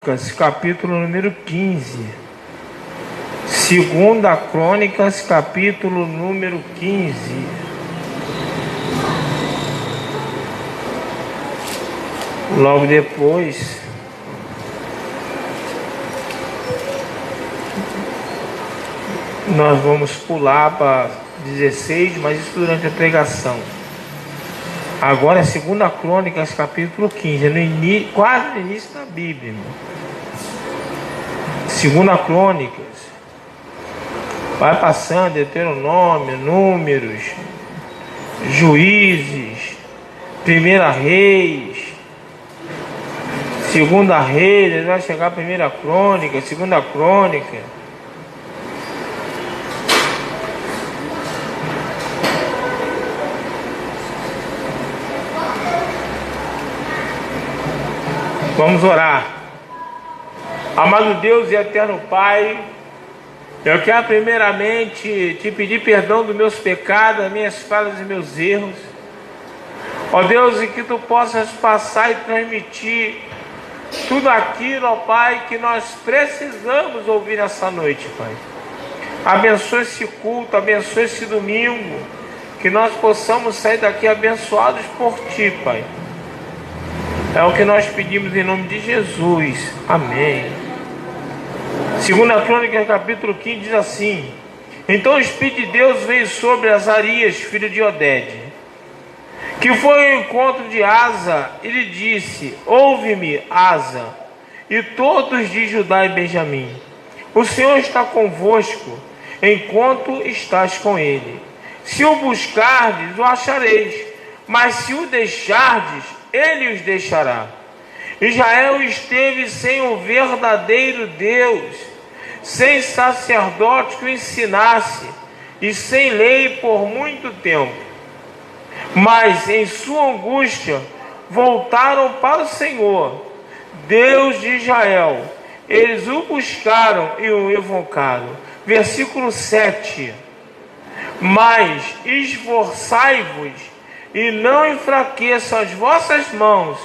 Crônicas, capítulo número 15. Segunda Crônicas, capítulo número 15. Logo depois, nós vamos pular para 16, mas isso durante a pregação. Agora é Segunda Crônicas, capítulo 15, quase no início da Bíblia. Segunda Crônicas, vai passando, Deuteronômio, Números, Juízes, Primeira Reis, Segunda Reis, vai chegar a Primeira Crônica, Segunda Crônica. Vamos orar. Amado Deus e eterno Pai, eu quero primeiramente te pedir perdão dos meus pecados, das minhas falhas e meus erros. Ó Deus, e que tu possas passar e transmitir tudo aquilo, ó Pai, que nós precisamos ouvir nessa noite, Pai. Abençoe esse culto, abençoe esse domingo, que nós possamos sair daqui abençoados por Ti, Pai. É o que nós pedimos em nome de Jesus. Amém. Segunda Crônica, capítulo 15, diz assim: Então o Espírito de Deus veio sobre Azarias, filho de Oded, que foi ao encontro de Asa, e lhe disse: Ouve-me, Asa, e todos de Judá e Benjamim. O Senhor está convosco, enquanto estás com ele. Se o buscardes, o achareis, mas se o deixardes, ele os deixará. Israel esteve sem o verdadeiro Deus, sem sacerdote que o ensinasse, e sem lei por muito tempo. Mas em sua angústia voltaram para o Senhor, Deus de Israel. Eles o buscaram e o invocaram. Versículo 7. Mas esforçai-vos e não enfraqueçam as vossas mãos,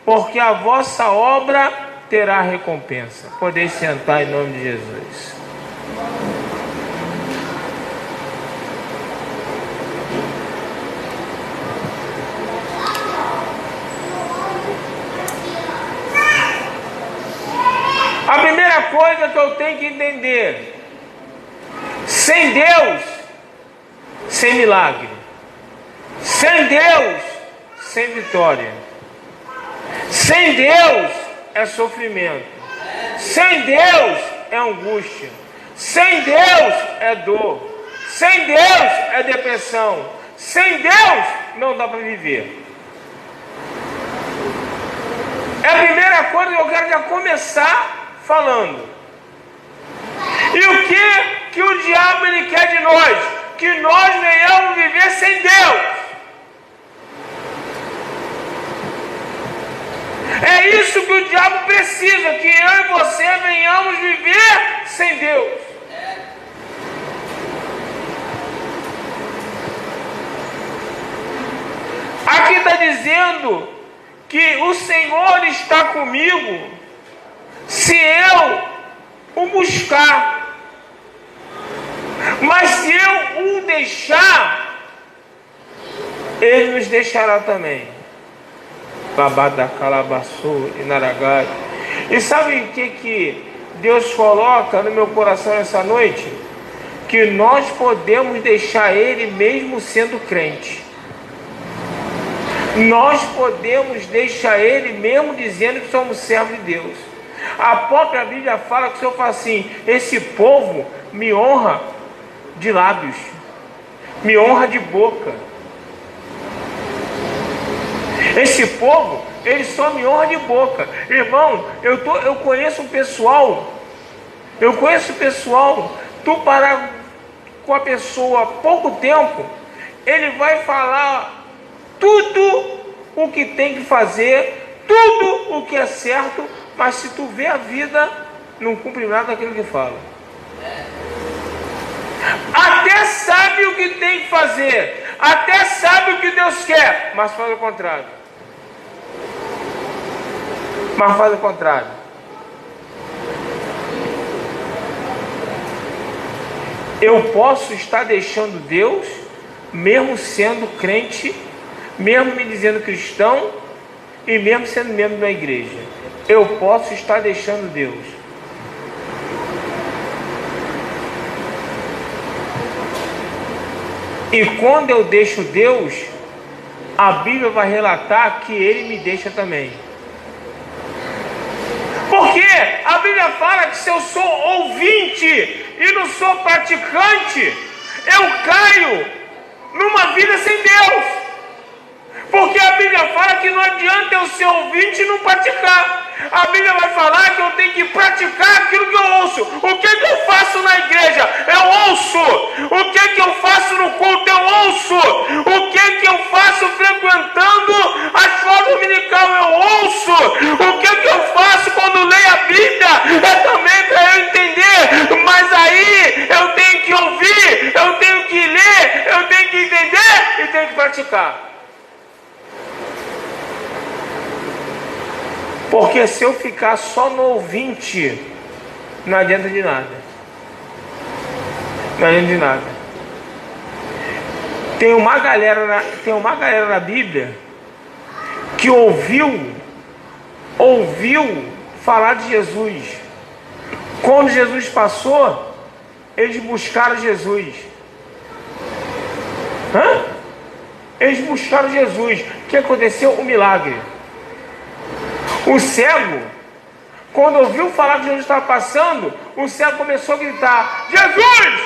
porque a vossa obra terá recompensa. Podeis sentar em nome de Jesus. A primeira coisa que eu tenho que entender: sem Deus, sem milagre. Sem Deus, sem vitória. Sem Deus é sofrimento. Sem Deus é angústia. Sem Deus é dor. Sem Deus é depressão. Sem Deus não dá para viver. É a primeira coisa que eu quero já começar falando. E o que o diabo ele quer de nós? Que nós venhamos viver sem Deus. É isso que o diabo precisa, que eu e você venhamos viver sem Deus. Aqui está dizendo que o Senhor está comigo se eu o buscar. Mas se eu o deixar, Ele nos deixará também. Babada, calabaçu, inaragai. E sabe o que Deus coloca no meu coração essa noite? Que nós podemos deixar Ele mesmo sendo crente. Nós podemos deixar Ele mesmo dizendo que somos servos de Deus. A própria Bíblia fala que o Senhor fala assim: esse povo me honra de lábios, me honra de boca. Esse povo, ele só me honra de boca. Irmão, eu conheço um pessoal, tu parar com a pessoa há pouco tempo, ele vai falar tudo o que tem que fazer, tudo o que é certo, mas se tu vê a vida, não cumpre nada daquilo que fala. Até sabe o que tem que fazer, até sabe o que Deus quer, mas faz o contrário. Eu posso estar deixando Deus, mesmo sendo crente, mesmo me dizendo cristão, e mesmo sendo membro da igreja. Eu posso estar deixando Deus. E quando eu deixo Deus, a Bíblia vai relatar que Ele me deixa também. Porque a Bíblia fala que se eu sou ouvinte e não sou praticante, eu caio numa vida sem Deus. Porque a Bíblia fala que não adianta eu ser ouvinte e não praticar. A Bíblia vai falar que eu tenho que praticar aquilo que eu ouço. O que eu faço na igreja? Eu ouço. O que eu faço no culto? Eu ouço. O que eu faço frequentando a escola dominical? Eu ouço. O que eu faço quando leio a Bíblia? É também para eu entender. Mas aí eu tenho que ouvir, eu tenho que ler, eu tenho que entender e tenho que praticar. Porque se eu ficar só no ouvinte, não adianta de nada. Não adianta de nada. Tem uma galera na Bíblia que ouviu falar de Jesus. Quando Jesus passou, eles buscaram Jesus. Eles buscaram Jesus. O que aconteceu? Um milagre. O cego, quando ouviu falar que Jesus estava passando, o cego começou a gritar: Jesus,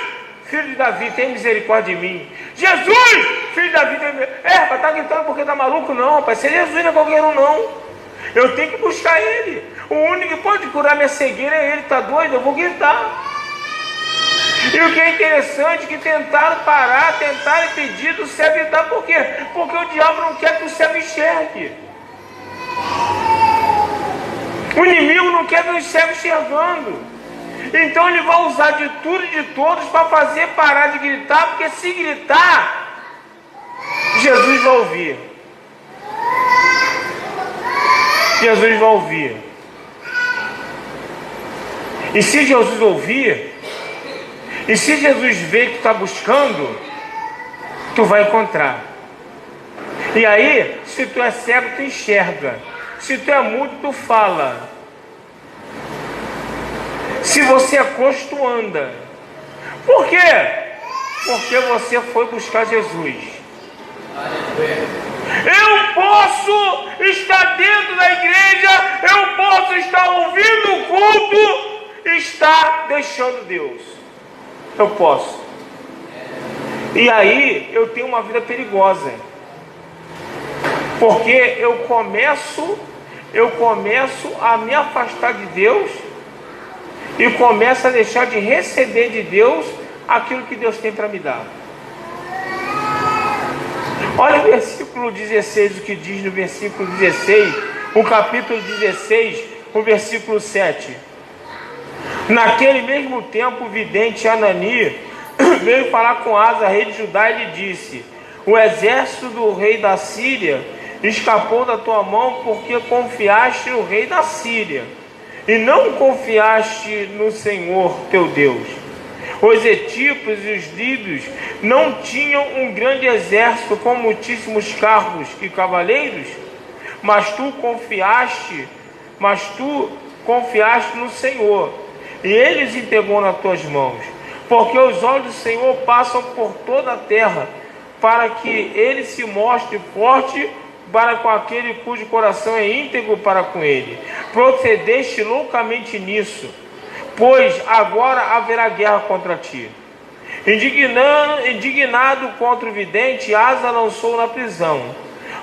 filho de Davi, tem misericórdia de mim. Jesus, filho de Davi, tem misericórdia. Rapaz, está gritando porque está maluco? Não, rapaz, se Jesus não é qualquer um, não. Eu tenho que buscar Ele. O único que pode curar minha cegueira é Ele. Está doido? Eu vou gritar. E o que é interessante é que tentaram parar, tentaram impedir do cego gritar. Por quê? Porque o diabo não quer que o cego enxergue. O inimigo não quer ver os cegos enxergando. Então ele vai usar de tudo e de todos para fazer parar de gritar, porque se gritar, Jesus vai ouvir. Jesus vai ouvir. E se Jesus ouvir, e se Jesus vê que está buscando, tu vai encontrar. E aí, se tu é cego, tu enxerga. Se tu é mudo, tu fala. Se você é coxo, tu anda. Por quê? Porque você foi buscar Jesus. Eu posso estar dentro da igreja, eu posso estar ouvindo o culto e estar deixando Deus. Eu posso. E aí eu tenho uma vida perigosa. Porque eu começo a me afastar de Deus e começo a deixar de receber de Deus aquilo que Deus tem para me dar. Olha o versículo 16, o que diz no versículo 16, o capítulo 16, o versículo 7. Naquele mesmo tempo, o vidente Anani veio falar com Asa, rei de Judá, e lhe disse: o exército do rei da Síria escapou da tua mão, porque confiaste no rei da Síria e não confiaste no Senhor teu Deus. Os etíopes e os líbios não tinham um grande exército com muitíssimos carros e cavaleiros, mas tu confiaste no Senhor, e ele os entregou nas tuas mãos. Porque os olhos do Senhor passam por toda a terra, para que ele se mostre forte para com aquele cujo coração é íntegro para com ele. Procedeste loucamente nisso, pois agora haverá guerra contra ti. Indignado contra o vidente, Asa lançou na prisão,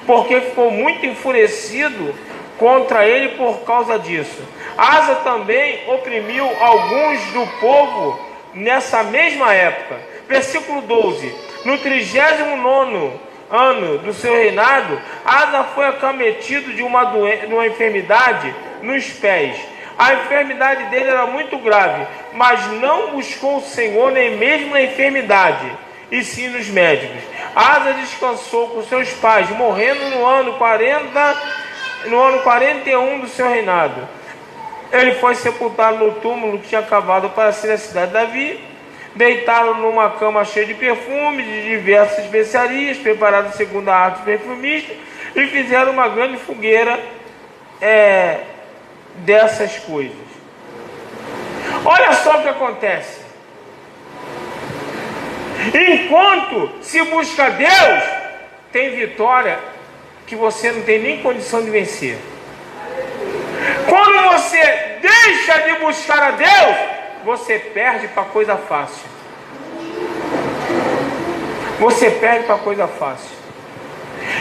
porque ficou muito enfurecido contra ele por causa disso. Asa também oprimiu alguns do povo nessa mesma época. Versículo 12. No 39º ano do seu reinado, Asa foi acometido de uma enfermidade nos pés. A enfermidade dele era muito grave, mas não buscou o Senhor nem mesmo na enfermidade, e sim nos médicos. Asa descansou com seus pais, morrendo no ano 41 do seu reinado. Ele foi sepultado no túmulo que tinha cavado para si na cidade de Davi. Deitaram numa cama cheia de perfumes, de diversas especiarias, preparadas segundo a arte perfumista, e fizeram uma grande fogueira dessas coisas. Olha só o que acontece. Enquanto se busca Deus, tem vitória que você não tem nem condição de vencer. Quando você deixa de buscar a Deus, você perde para coisa fácil. Você perde para coisa fácil.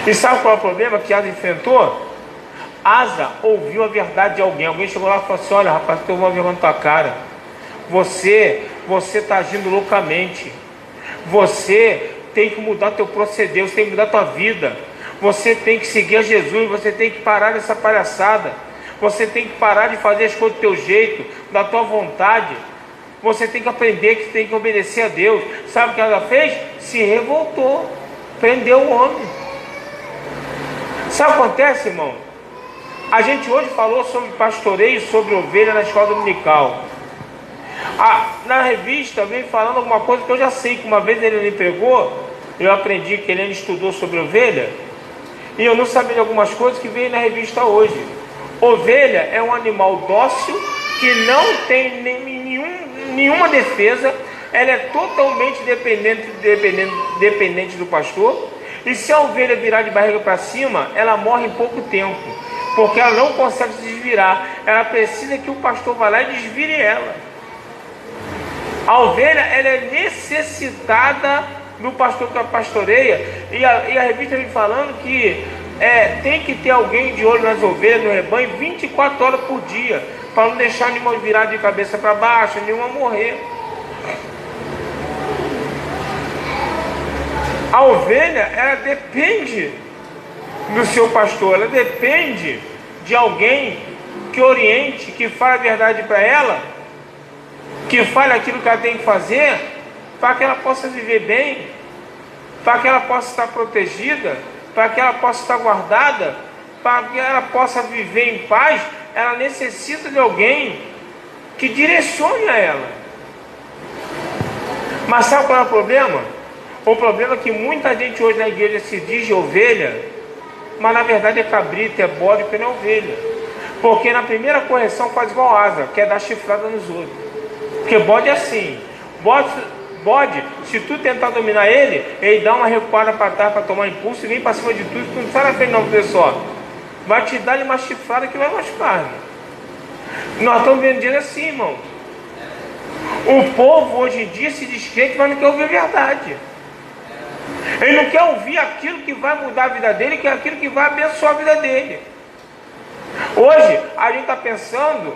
E sabe qual é o problema que Asa enfrentou? Asa ouviu a verdade de alguém. Alguém chegou lá e falou assim: olha, rapaz, eu vou ver na tua cara. Você está agindo loucamente. Você tem que mudar teu proceder, você tem que mudar tua vida. Você tem que seguir a Jesus, você tem que parar dessa palhaçada. Você tem que parar de fazer as coisas do teu jeito, da tua vontade. Você tem que aprender que tem que obedecer a Deus. Sabe o que ela fez? Se revoltou, prendeu o homem. Sabe o que acontece, irmão? A gente hoje falou sobre pastoreio, sobre ovelha na escola dominical. Na revista vem falando alguma coisa que eu já sei, que uma vez ele me pregou, eu aprendi que ele estudou sobre ovelha, e eu não sabia de algumas coisas que veio na revista hoje. Ovelha é um animal dócil, que não tem nenhuma defesa, ela é totalmente dependente do pastor, e se a ovelha virar de barriga para cima, ela morre em pouco tempo, porque ela não consegue se desvirar, ela precisa que o pastor vá lá e desvire ela. A ovelha, ela é necessitada do pastor que a pastoreia, e a revista vem falando que tem que ter alguém de olho nas ovelhas, no rebanho, 24 horas por dia, para não deixar nenhuma virar de cabeça para baixo, nenhuma morrer. A ovelha, ela depende do seu pastor, ela depende de alguém que oriente, que fale a verdade para ela, que fale aquilo que ela tem que fazer, para que ela possa viver bem, para que ela possa estar protegida, para que ela possa estar guardada, para que ela possa viver em paz. Ela necessita de alguém que direcione a ela. Mas sabe qual é o problema? O problema é que muita gente hoje na igreja se diz de ovelha, mas na verdade é cabrito, é bode, que não é ovelha. Porque na primeira correção faz igual Asa, quer dar chifrada nos outros. Porque bode é assim, bode, se tu tentar dominar ele dá uma recuada para trás para tomar impulso e vem para cima de tudo, tu não sai na frente não, pessoal. Vai te dar uma chifrada que vai machucar. Nós estamos vendo dia assim, irmão. O povo hoje em dia se descrente, mas não quer ouvir a verdade. Ele não quer ouvir aquilo que vai mudar a vida dele, que é aquilo que vai abençoar a vida dele. Hoje a gente está pensando,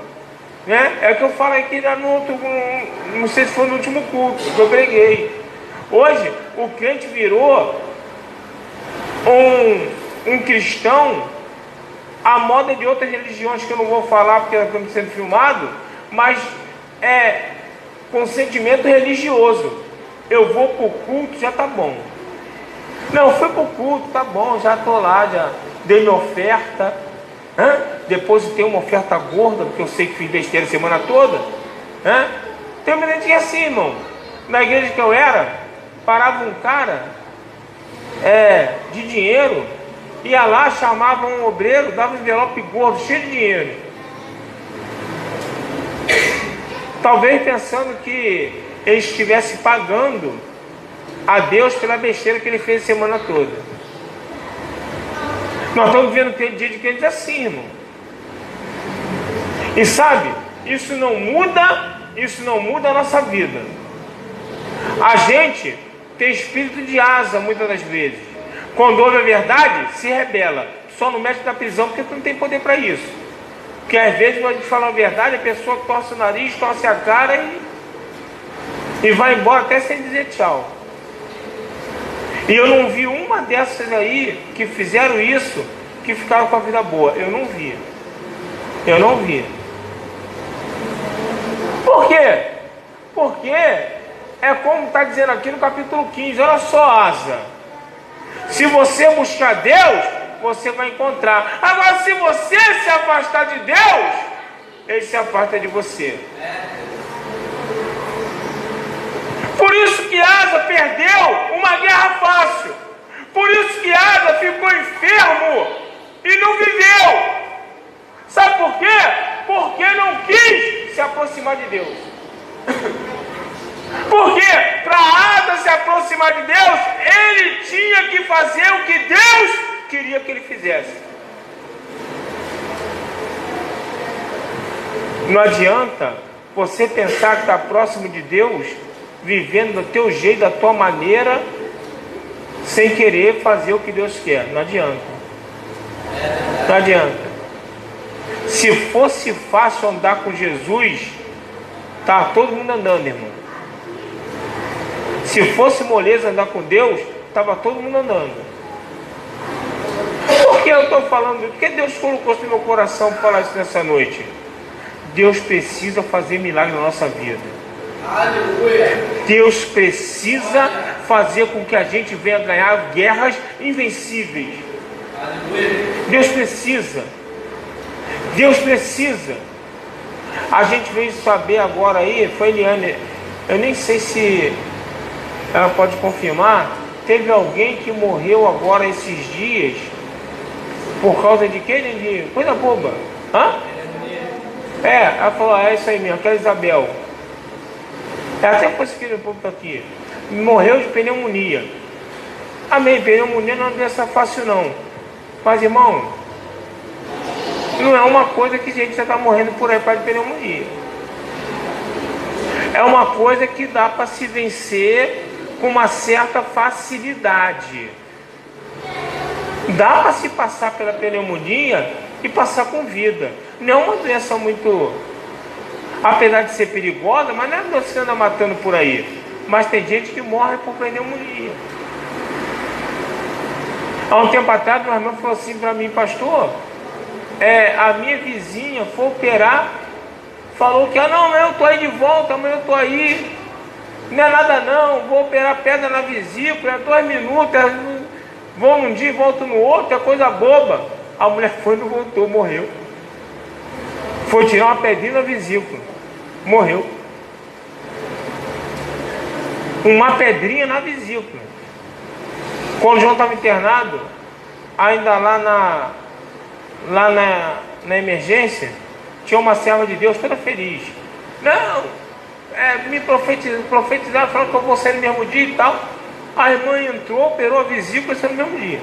né? É o que eu falo aqui no outro, não sei se foi no último culto que eu preguei. Hoje o crente virou um cristão à moda de outras religiões que eu não vou falar porque estamos sendo filmado, mas com sentimento religioso. Eu vou para o culto, já está bom. Não, eu fui para o culto, tá bom, já estou lá, já dei minha oferta. Depositei uma oferta gorda, porque eu sei que fiz besteira a semana toda. Tem uma gente assim, irmão. Na igreja que eu era, parava um cara de dinheiro, ia lá, chamava um obreiro, dava um envelope gordo, cheio de dinheiro. Talvez pensando que ele estivesse pagando a Deus pela besteira que ele fez a semana toda. Nós estamos vendo que dia de crentes assim, irmão. E sabe, isso não muda a nossa vida. A gente tem espírito de Asa muitas das vezes. Quando ouve a verdade, se rebela. Só não mete na prisão porque tu não tem poder para isso. Porque às vezes quando a gente fala a verdade, a pessoa torce o nariz, torce a cara e vai embora até sem dizer tchau. E eu não vi uma dessas aí que fizeram isso, que ficaram com a vida boa. Eu não vi. Por quê? Porque é como está dizendo aqui no capítulo 15. Olha só, Asa. Se você buscar Deus, você vai encontrar. Agora, se você se afastar de Deus, Ele se afasta de você. que Asa perdeu uma guerra fácil. Por isso que Asa ficou enfermo e não viveu. Sabe por quê? Porque não quis se aproximar de Deus. Porque para Asa se aproximar de Deus, ele tinha que fazer o que Deus queria que ele fizesse. Não adianta você pensar que está próximo de Deus, vivendo do teu jeito, da tua maneira, sem querer fazer o que Deus quer. Não adianta. Não adianta. Se fosse fácil andar com Jesus, tá todo mundo andando, irmão. Se fosse moleza andar com Deus, estava todo mundo andando. Por que eu estou falando? Por que Deus colocou isso no meu coração para falar isso nessa noite? Deus precisa fazer milagre na nossa vida. Aleluia. Deus precisa fazer com que a gente venha ganhar guerras invencíveis. Aleluia. Deus precisa. Deus precisa. A gente veio saber agora aí, foi Eliane, eu nem sei se ela pode confirmar, teve alguém que morreu agora esses dias, por causa de quê? De coisa boba. Hã? Ela falou, é isso aí mesmo, aquela Isabel. Ela até conseguiu um pouco aqui. Morreu de pneumonia. Amém, pneumonia não é uma doença fácil não. Mas irmão, não é uma coisa que a gente já está morrendo por aí para de pneumonia. É uma coisa que dá para se vencer com uma certa facilidade. Dá para se passar pela pneumonia e passar com vida. Não é uma doença muito, apesar de ser perigosa, mas não é uma doença que anda matando por aí. Mas tem gente que morre por pneumonia. Há um tempo atrás, meu irmão falou assim para mim, pastor, a minha vizinha foi operar, falou que, não, eu estou aí de volta, amanhã eu estou aí, não é nada não, vou operar pedra na vesícula, 2 minutos, vou num dia e volto no outro, é coisa boba. A mulher foi e não voltou, morreu. Foi tirar uma pedrinha na vesícula, morreu. Uma pedrinha na vesícula. Quando o João estava internado, ainda lá na emergência, tinha uma serva de Deus toda feliz. Não, me profetizaram, falaram que eu vou sair no mesmo dia e tal. A irmã entrou, operou a vesícula e saiu no mesmo dia.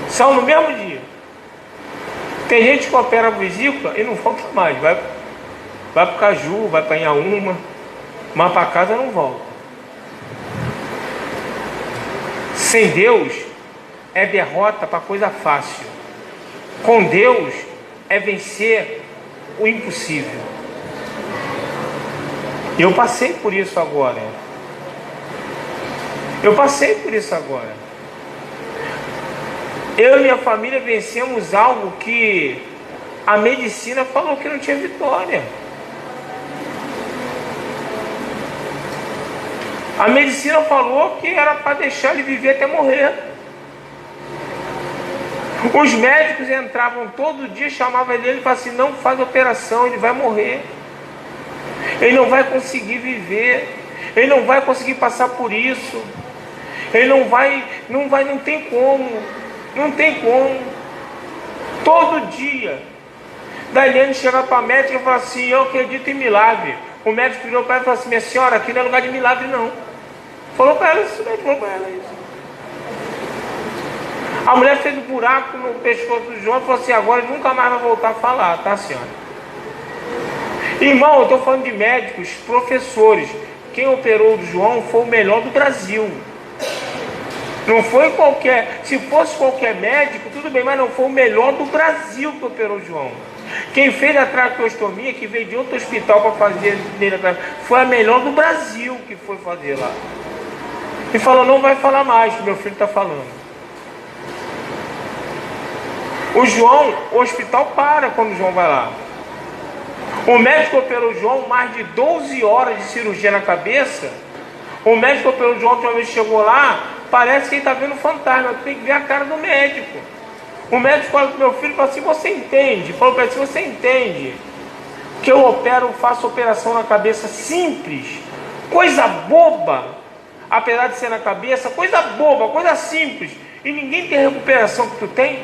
São no mesmo dia. Tem gente que opera a vesícula e não volta mais. Vai para o Caju, vai para Inhaúma, mas para casa não volta. Sem Deus é derrota para coisa fácil. Com Deus é vencer o impossível. Eu passei por isso agora. Eu e minha família vencemos algo que a medicina falou que não tinha vitória. A medicina falou que era para deixar ele viver até morrer. Os médicos entravam todo dia, chamavam ele e falavam assim, não faz operação, ele vai morrer. Ele não vai conseguir viver. Ele não vai conseguir passar por isso. Ele não tem como. Não tem como. Todo dia. Daí ele chegava para a médica e falava assim, eu acredito em milagre. O médico virou para ela e falou assim, minha senhora, aqui não é lugar de milagre não. Falou para ela isso. A mulher fez um buraco no pescoço do João e falou assim, agora ele nunca mais vai voltar a falar, tá senhora? Irmão, eu estou falando de médicos, professores. Quem operou o João foi o melhor do Brasil. Não foi qualquer, se fosse qualquer médico, tudo bem, mas não foi o melhor do Brasil que operou o João. Quem fez a traqueostomia, que veio de outro hospital para fazer nele, foi a melhor do Brasil que foi fazer lá. E falou, não vai falar mais, que meu filho está falando. O João, o hospital para quando o João vai lá. O médico operou o João mais de 12 horas de cirurgia na cabeça. O médico operou o João, que uma vez chegou lá, parece que ele está vendo um fantasma, tem que ver a cara do médico. O médico fala para o meu filho, fala assim, você entende? Falou para ele, você entende que eu faço operação na cabeça simples, coisa boba, apesar de ser na cabeça, coisa boba, coisa simples, e ninguém tem a recuperação que tu tem,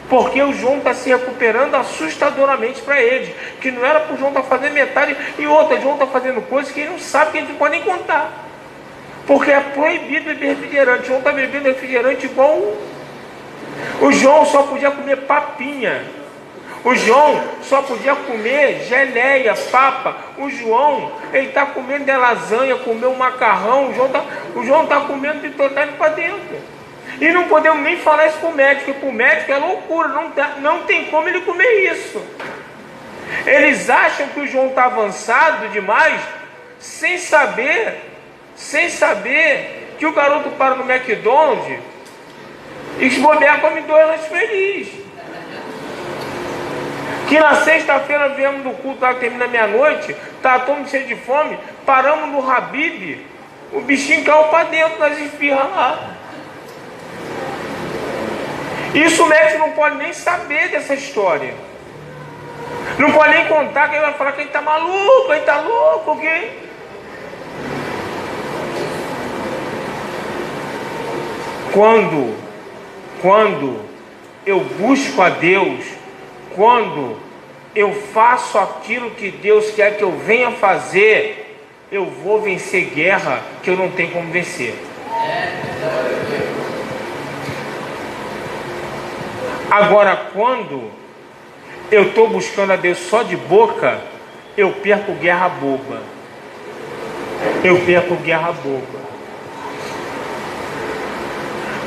porque o João está se recuperando assustadoramente para eles, que não era para o João estar fazendo metade, e outra, o João está fazendo coisas que ele não sabe, que ele não pode nem contar, porque é proibido beber refrigerante. O João está bebendo refrigerante igual o João só podia comer papinha. O João só podia comer geleia, papa. O João, ele está comendo lasanha, comeu macarrão. O João está comendo de total para dentro. E não podemos nem falar isso para o médico, porque para o médico é loucura, não tem como ele comer isso. Eles acham que o João está avançado demais, sem saber que o garoto para no McDonald's e se bobear come 2 lanches felizes. Que na sexta-feira viemos do culto, termina meia-noite, tá todo mundo cheio de fome, paramos no Habib, o bichinho caiu para dentro das esfirras lá. Isso o médico não pode nem saber dessa história. Não pode nem contar, que ele vai falar que ele está maluco, ele está louco, o quê? Quando eu busco a Deus, quando eu faço aquilo que Deus quer que eu venha fazer, eu vou vencer guerra que eu não tenho como vencer. Agora, quando eu estou buscando a Deus só de boca, eu perco guerra boba.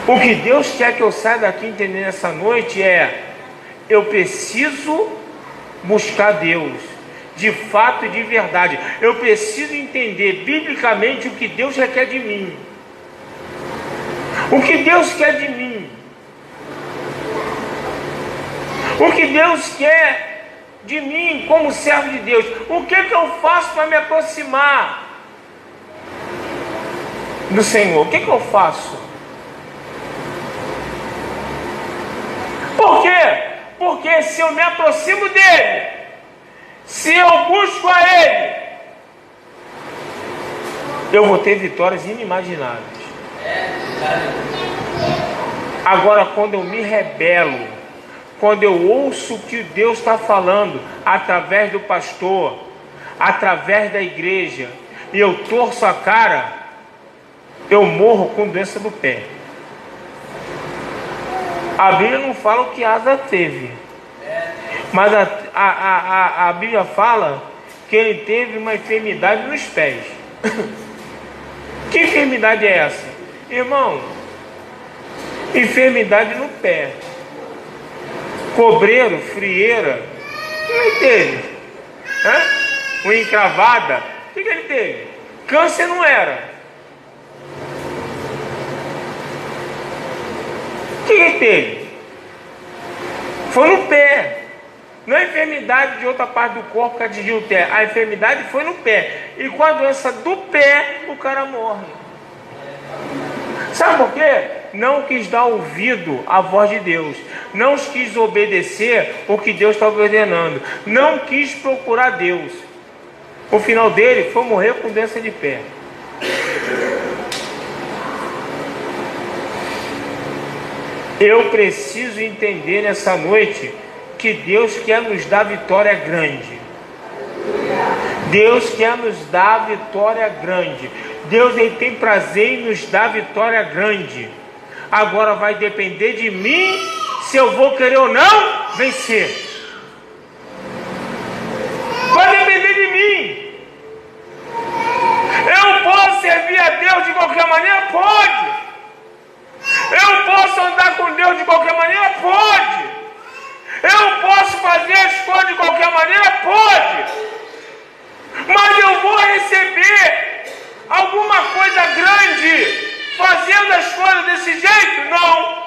O que Deus quer que eu saia daqui entendendo essa noite é: eu preciso buscar Deus de fato e de verdade. Eu preciso entender biblicamente o que Deus requer de mim. O que Deus quer de mim. O que Deus quer de mim como servo de Deus. O que eu faço para me aproximar do Senhor? O que eu faço? Por quê? Porque se eu me aproximo dele, se eu busco a ele, eu vou ter vitórias inimagináveis. Agora, quando eu me rebelo, quando eu ouço o que Deus está falando através do pastor, através da igreja, e eu torço a cara, eu morro com doença do pé. A Bíblia não fala o que Asa teve, mas a Bíblia fala que ele teve uma enfermidade nos pés. Que enfermidade é essa? Irmão, enfermidade no pé. Cobreiro, frieira, o que ele teve? Uma encravada, o que ele teve? Câncer não era. O que ele teve? Foi no pé. Não é enfermidade de outra parte do corpo que atingiu o pé. A enfermidade foi no pé. E com a doença do pé, o cara morre. Sabe por quê? Não quis dar ouvido à voz de Deus. Não quis obedecer o que Deus estava ordenando. Não quis procurar Deus. O final dele foi morrer com doença de pé. Eu preciso entender nessa noite que Deus quer nos dar vitória grande. Deus quer nos dar vitória grande. Deus, ele tem prazer em nos dar vitória grande. Agora vai depender de mim se eu vou querer ou não vencer. Vai depender de mim. Eu posso servir a Deus de qualquer maneira? Pode. Eu posso andar com Deus de qualquer maneira? Pode. Eu posso fazer as coisas de qualquer maneira? Pode. Mas eu vou receber alguma coisa grande fazendo as coisas desse jeito? Não.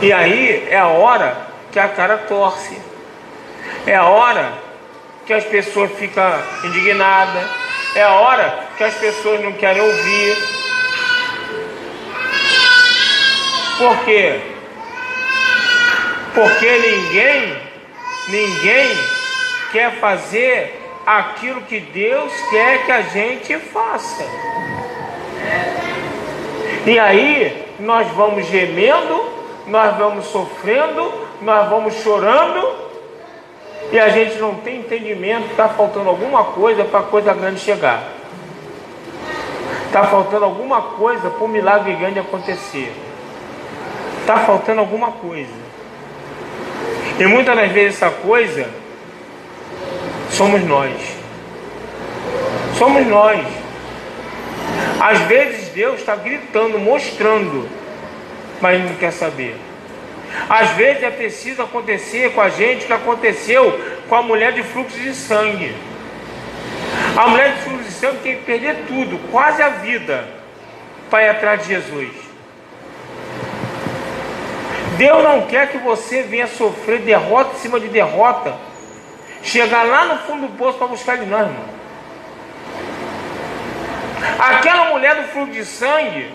E aí é a hora que a cara torce. É a hora que as pessoas ficam indignadas. É a hora que as pessoas não querem ouvir. Por quê? Porque ninguém quer fazer aquilo que Deus quer que a gente faça. E aí nós vamos gemendo, nós vamos sofrendo, nós vamos chorando, e a gente não tem entendimento que está faltando alguma coisa para a coisa grande chegar. Está faltando alguma coisa para o milagre grande acontecer. Está faltando alguma coisa. E muitas das vezes essa coisa somos nós. Somos nós. Às vezes Deus está gritando, mostrando, mas não quer saber. Às vezes é preciso acontecer com a gente o que aconteceu com a mulher de fluxo de sangue. A mulher de fluxo de sangue tem que perder tudo, quase a vida, para ir atrás de Jesus. Deus não quer que você venha sofrer derrota em cima de derrota, chegar lá no fundo do poço para buscar Ele, não, irmão. Aquela mulher do fluxo de sangue,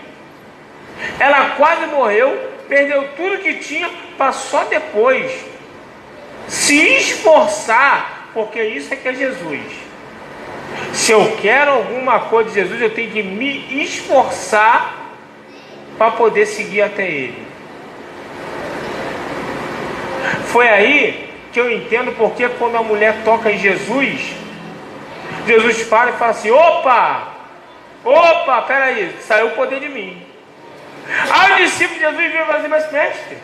ela quase morreu, perdeu tudo que tinha, para só depois se esforçar, porque isso é que é Jesus. Se eu quero alguma coisa de Jesus, eu tenho que me esforçar para poder seguir até Ele. Foi aí que eu entendo porque quando a mulher toca em Jesus, Jesus para e fala assim: opa, peraí, saiu o poder de mim. Aí o discípulo de Jesus veio e falou assim: mas mestre,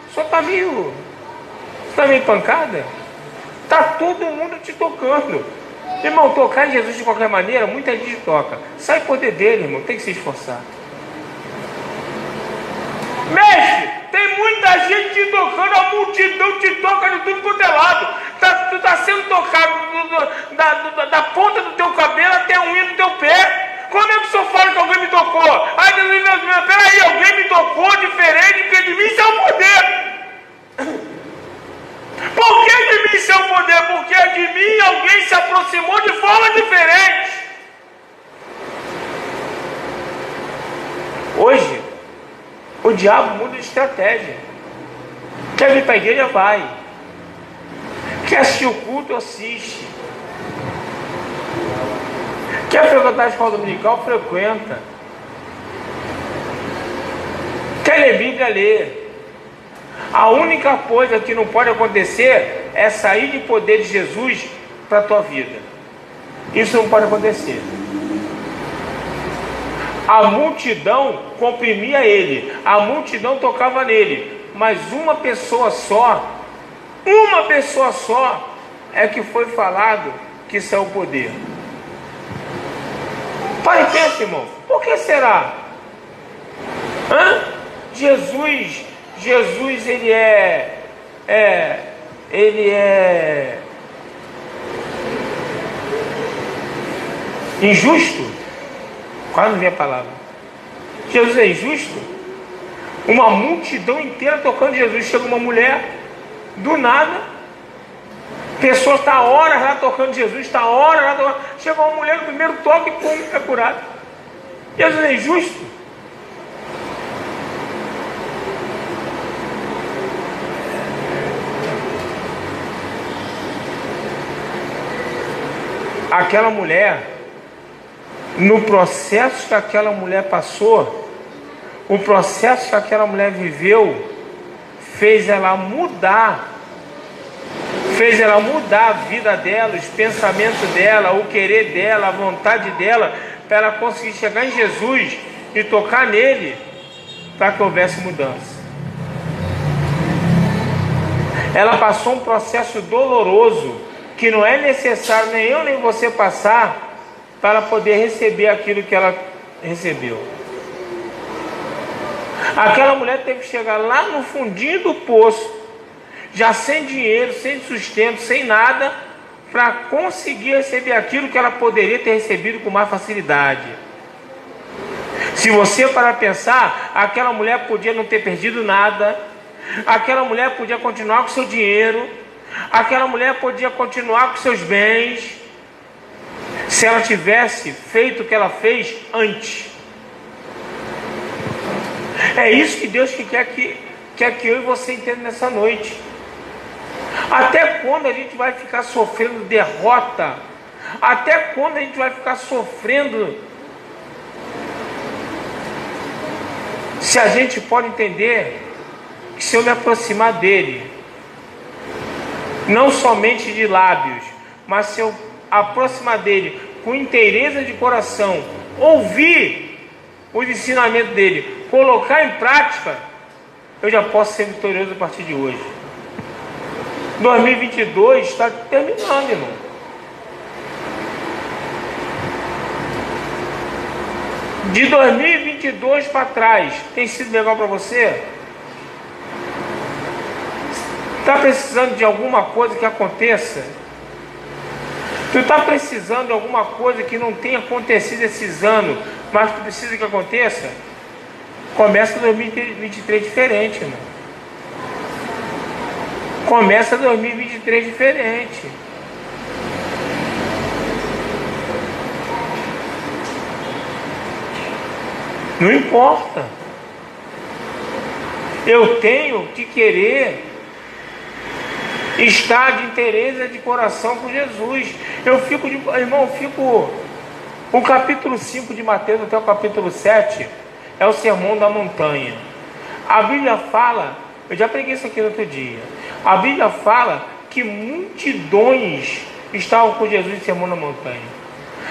o senhor está meio pancada? Está todo mundo te tocando. Irmão, tocar em Jesus de qualquer maneira, muita gente toca. Sai o poder dele, irmão, tem que se esforçar. Mestre, tem muita gente te tocando, a multidão te toca de tudo quanto é lado. Tu está sendo tocado da ponta do teu cabelo até a unha do teu pé. Quando é que o senhor fala que alguém me tocou? Aí Jesus diz: peraí, alguém me tocou diferente, porque de mim isso é o poder. Por que de mim isso é o poder? Porque de mim alguém se aproximou de forma diferente. Hoje, o diabo muda de estratégia. Quer vir para a igreja? Vai. Quer assistir o culto? Assiste. Quer frequentar a escola dominical? Frequenta. Quer ler Bíblia? Lê. A única coisa que não pode acontecer é sair de poder de Jesus para a tua vida. Isso não pode acontecer. A multidão comprimia ele, a multidão tocava nele, mas uma pessoa só é que foi falado que isso é o poder. Pai, pensa, irmão, por que será? Jesus, ele é injusto? Quase não vi a palavra. Jesus é injusto? Uma multidão inteira tocando Jesus. Chega uma mulher, do nada, pessoas estão horas lá tocando Jesus, está horas lá tocando. Chega uma mulher no primeiro toque e pum, é curado. Jesus é injusto? Aquela mulher, no processo que aquela mulher passou, o processo que aquela mulher viveu, fez ela mudar a vida dela, os pensamentos dela, o querer dela, a vontade dela, para ela conseguir chegar em Jesus e tocar nele, para que houvesse mudança. Ela passou um processo doloroso, que não é necessário nem eu nem você passar, para poder receber aquilo que ela recebeu. Aquela mulher teve que chegar lá no fundinho do poço, já sem dinheiro, sem sustento, sem nada, para conseguir receber aquilo que ela poderia ter recebido com mais facilidade. Se você parar para pensar, aquela mulher podia não ter perdido nada, aquela mulher podia continuar com seu dinheiro, aquela mulher podia continuar com seus bens, se ela tivesse feito o que ela fez antes. É isso que Deus quer quer que eu e você entenda nessa noite. Até quando a gente vai ficar sofrendo derrota? Até quando a gente vai ficar sofrendo? Se a gente pode entender que se eu me aproximar dele, não somente de lábios, mas se eu aproximar dele com inteireza de coração, ouvir os ensinamentos dele, colocar em prática, eu já posso ser vitorioso a partir de hoje. 2022 está terminando, irmão. De 2022 para trás, tem sido legal para você? Está precisando de alguma coisa que aconteça? Tu está precisando de alguma coisa que não tenha acontecido esses anos, mas tu precisa que aconteça? Começa 2023 diferente, irmão. Começa 2023 diferente. Não importa. Eu tenho que querer estar de interesse de coração com Jesus. O capítulo 5 de Mateus até o capítulo 7 é o sermão da montanha. A Bíblia fala, eu já preguei isso aqui no outro dia. A Bíblia fala que multidões estavam com Jesus no sermão da montanha.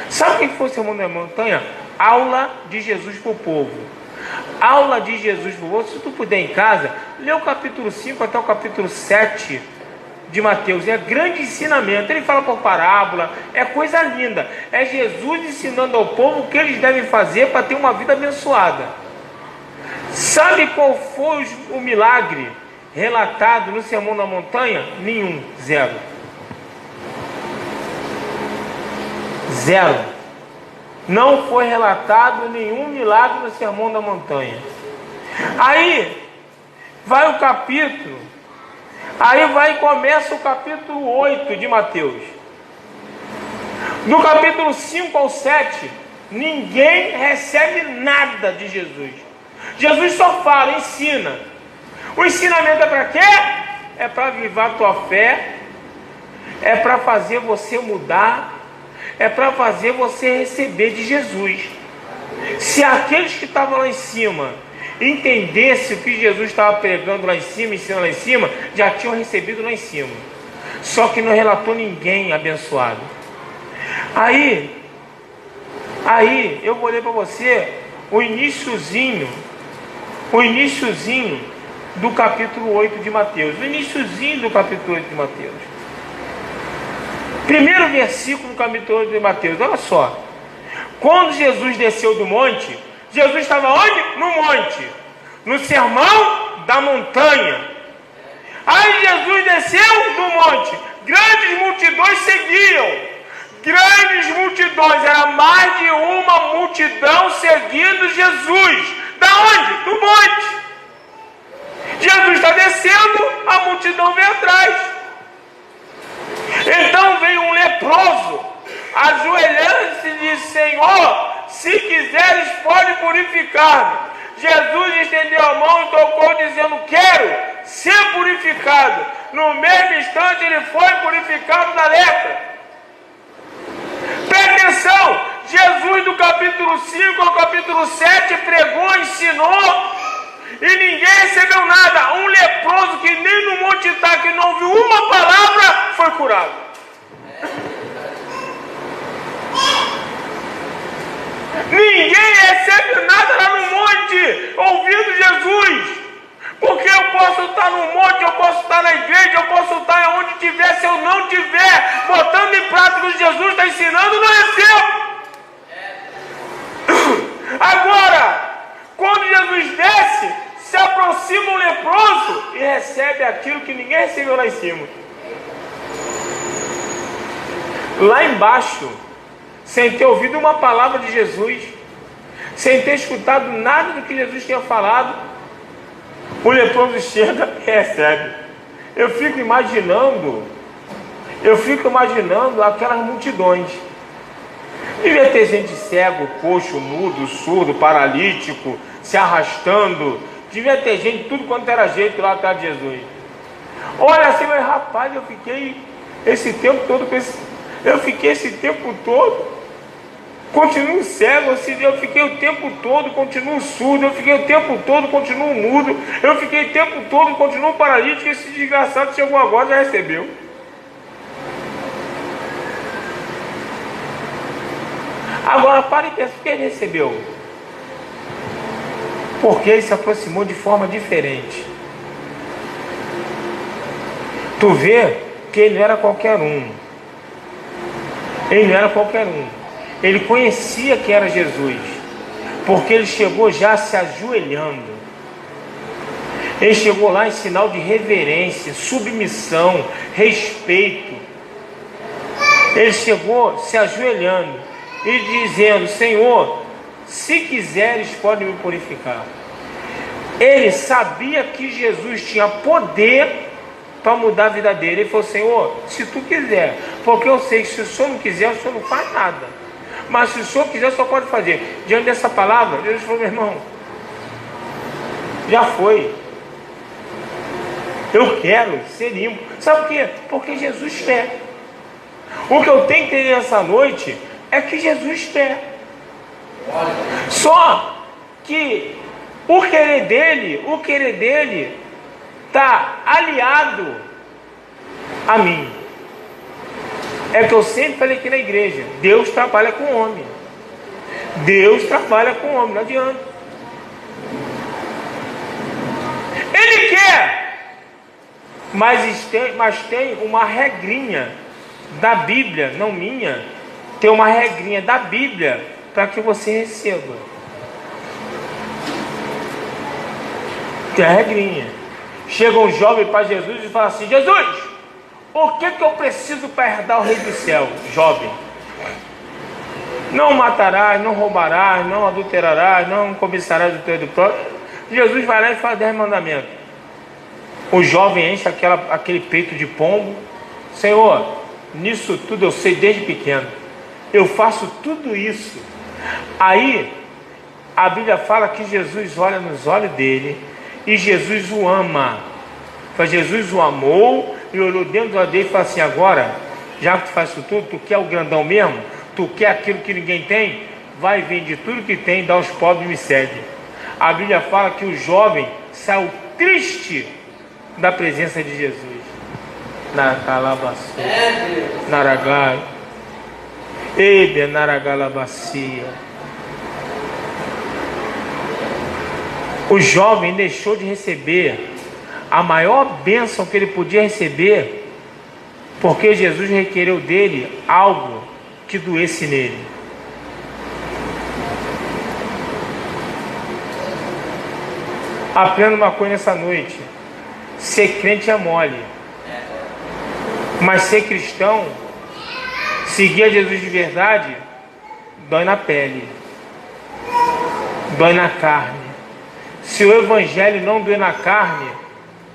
Sabe o que foi o sermão da montanha? Aula de Jesus para o povo. Aula de Jesus para o povo. Se tu puder em casa, lê o capítulo 5 até o capítulo 7 de Mateus. É grande ensinamento. Ele fala por parábola. É coisa linda. É Jesus ensinando ao povo o que eles devem fazer para ter uma vida abençoada. Sabe qual foi o milagre relatado no sermão da montanha? Nenhum. Zero. Não foi relatado nenhum milagre no sermão da montanha. Aí vai o capítulo, começa o capítulo 8 de Mateus. Do capítulo 5 ao 7, ninguém recebe nada de Jesus. Jesus só fala, ensina. O ensinamento é para quê? É para avivar a tua fé, é para fazer você mudar, é para fazer você receber de Jesus. Se aqueles que estavam lá em cima entendessem o que Jesus estava pregando lá em cima, ensinando lá em cima, já tinham recebido lá em cima. Só que não relatou ninguém abençoado. Aí eu vou ler para você o iniciozinho do capítulo 8 de Mateus. O iniciozinho do capítulo 8 de Mateus. Primeiro versículo do capítulo 8 de Mateus, olha só. Quando Jesus desceu do monte, Jesus estava onde? No monte, no sermão da montanha. Aí Jesus desceu do monte, grandes multidões seguiam. Grandes multidões, era mais de uma multidão seguindo Jesus. Da onde? Do monte. Jesus está descendo, a multidão vem atrás. Então veio um leproso, ajoelhando-se e disse: Senhor, se quiseres, pode purificar-me. Jesus estendeu a mão e tocou, dizendo: quero ser purificado. No mesmo instante ele foi purificado da lepra. Presta atenção, Jesus do capítulo 5 ao capítulo 7 pregou, ensinou, e ninguém recebeu nada. Um leproso que nem no monte está, que não ouviu uma palavra, foi curado. Ninguém recebe nada lá no monte, ouvindo Jesus. Porque eu posso estar no monte, eu posso estar na igreja, eu posso estar onde tiver. Se eu não tiver botando em prática o que Jesus está ensinando, não recebo. Agora, quando Jesus desce, se aproxima um leproso e recebe aquilo que ninguém recebeu lá em cima. Lá embaixo, sem ter ouvido uma palavra de Jesus, sem ter escutado nada do que Jesus tinha falado, o leproso chega e recebe. Eu fico imaginando aquelas multidões. Devia ter gente cego, coxo, mudo, surdo, paralítico, se arrastando, Devia ter gente, tudo quanto era jeito lá atrás de Jesus. Olha assim, mas rapaz, eu fiquei esse tempo todo continuo cego, eu fiquei o tempo todo, continuo surdo, eu fiquei o tempo todo, continuo mudo, eu fiquei o tempo todo, continuo paralítico, esse desgraçado chegou agora e já recebeu. Agora para e pensa, por que ele recebeu? Porque ele se aproximou de forma diferente. Tu vê que ele não era qualquer um. Ele não era qualquer um. Ele conhecia que era Jesus, porque ele chegou já se ajoelhando. Ele chegou lá em sinal de reverência, submissão, respeito. Ele chegou se ajoelhando e dizendo: Senhor, se quiseres, pode me purificar. Ele sabia que Jesus tinha poder para mudar a vida dele. Ele falou: Senhor, se tu quiser, porque eu sei que se o Senhor não quiser, o Senhor não faz nada. Mas se o Senhor quiser, o Senhor pode fazer. Diante dessa palavra, Jesus falou: meu irmão, já foi. Eu quero ser limpo. Sabe por quê? Porque Jesus quer. O que eu tenho que ter nessa noite é que Jesus quer. Só que o querer dele está aliado a mim. É que eu sempre falei aqui na igreja: Deus trabalha com o homem. Deus trabalha com o homem, não adianta. Ele quer, mas tem uma regrinha da Bíblia, não minha. Tem uma regrinha da Bíblia para que você receba. Tem a regrinha. Chega um jovem para Jesus e fala assim: Jesus, o que eu preciso para herdar o reino do céu? Jovem: não matarás, não roubarás, não adulterarás, não cobiçarás o teu do próximo. Jesus vai lá e faz 10 mandamentos. O jovem enche aquele peito de pombo: Senhor, nisso tudo eu sei desde pequeno, eu faço tudo isso. Aí a Bíblia fala que Jesus olha nos olhos dele e Jesus o ama. Jesus o amou e olhou dentro do olho dele e falou assim: agora, já que tu faz isso tudo, tu quer o grandão mesmo? Tu quer aquilo que ninguém tem? Vai, vende tudo que tem, dá aos pobres e me segue. A Bíblia fala que o jovem saiu triste da presença de Jesus. Na calabaçu, naragai, ebe naragalabacia. O jovem deixou de receber a maior bênção que ele podia receber, porque Jesus requereu dele algo que doesse nele. Aprenda uma coisa nessa noite: ser crente é mole, mas ser cristão, seguir a Jesus de verdade, dói na pele, dói na carne. Se o evangelho não doer na carne,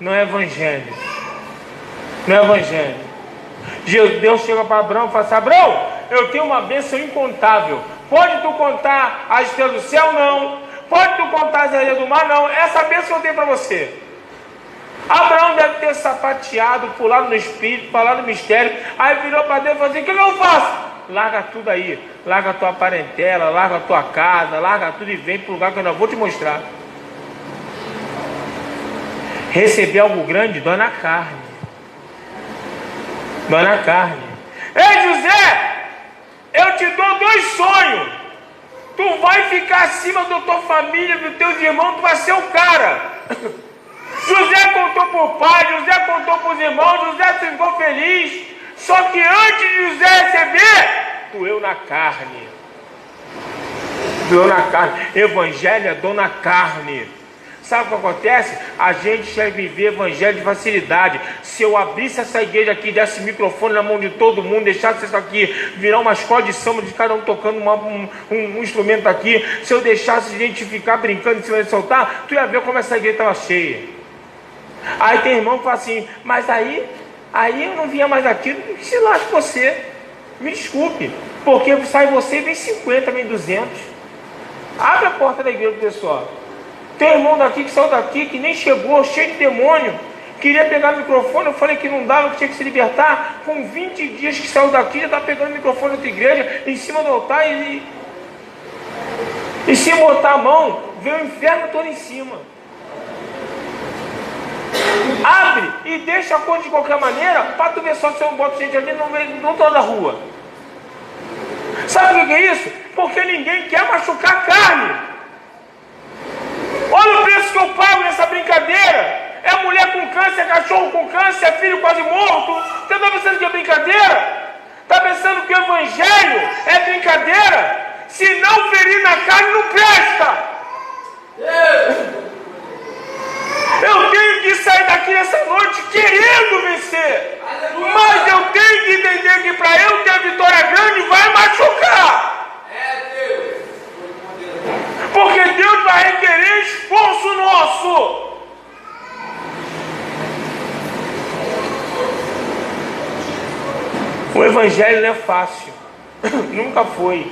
não é evangelho. Não é evangelho. Deus chega para Abraão e fala assim: Abraão, eu tenho uma bênção incontável. Pode tu contar as estrelas do céu? Não. Pode tu contar as areias do mar? Não. Essa bênção eu tenho para você. Abraão deve ter sapateado, pulado no espírito, falado no mistério. Aí virou para Deus e falou assim: o que eu faço? Larga tudo aí. Larga a tua parentela, larga a tua casa, larga tudo e vem para o lugar que eu não vou te mostrar. Receber algo grande dói na carne. Dói na carne. Ei, José, eu te dou 2 sonhos. Tu vai ficar acima da tua família, dos teus irmãos, tu vai ser o cara. José contou para o pai, José contou para os irmãos, José ficou feliz. Só que antes de José receber, doeu na carne. Doeu na carne. Evangelho é dor na carne. Sabe o que acontece? A gente quer viver evangelho de facilidade. Se eu abrisse essa igreja aqui, desse microfone na mão de todo mundo, deixasse isso aqui virar uma escola de samba de cada um tocando um instrumento aqui, se eu deixasse a gente ficar brincando em cima de soltar, tu ia ver como essa igreja estava cheia. Aí tem irmão que fala assim: mas aí eu não vinha mais aqui. Se lasque você, me desculpe, porque sai você e vem 50, vem 200. Abre a porta da igreja pro pessoal. Tem irmão daqui que saiu daqui, que nem chegou, cheio de demônio. Queria pegar o microfone, eu falei que não dava, que tinha que se libertar. Com 20 dias que saiu daqui, já está pegando o microfone da outra igreja, em cima do altar e se botar a mão, vê o inferno todo em cima. Abre e deixa a coisa de qualquer maneira, para tu ver só se eu não boto gente ali não toda a rua. Sabe o que é isso? Porque ninguém quer machucar a carne. Olha o preço que eu pago nessa brincadeira. É mulher com câncer, é cachorro com câncer, é filho quase morto. Você está pensando que é brincadeira? Está pensando que o evangelho é brincadeira? Se não ferir na carne, não presta. Eu tenho que sair daqui nessa noite querendo vencer. Mas eu tenho que entender que para eu ter a vitória grande vai machucar. Porque Deus vai requerer esforço nosso. O evangelho não é fácil. Nunca foi.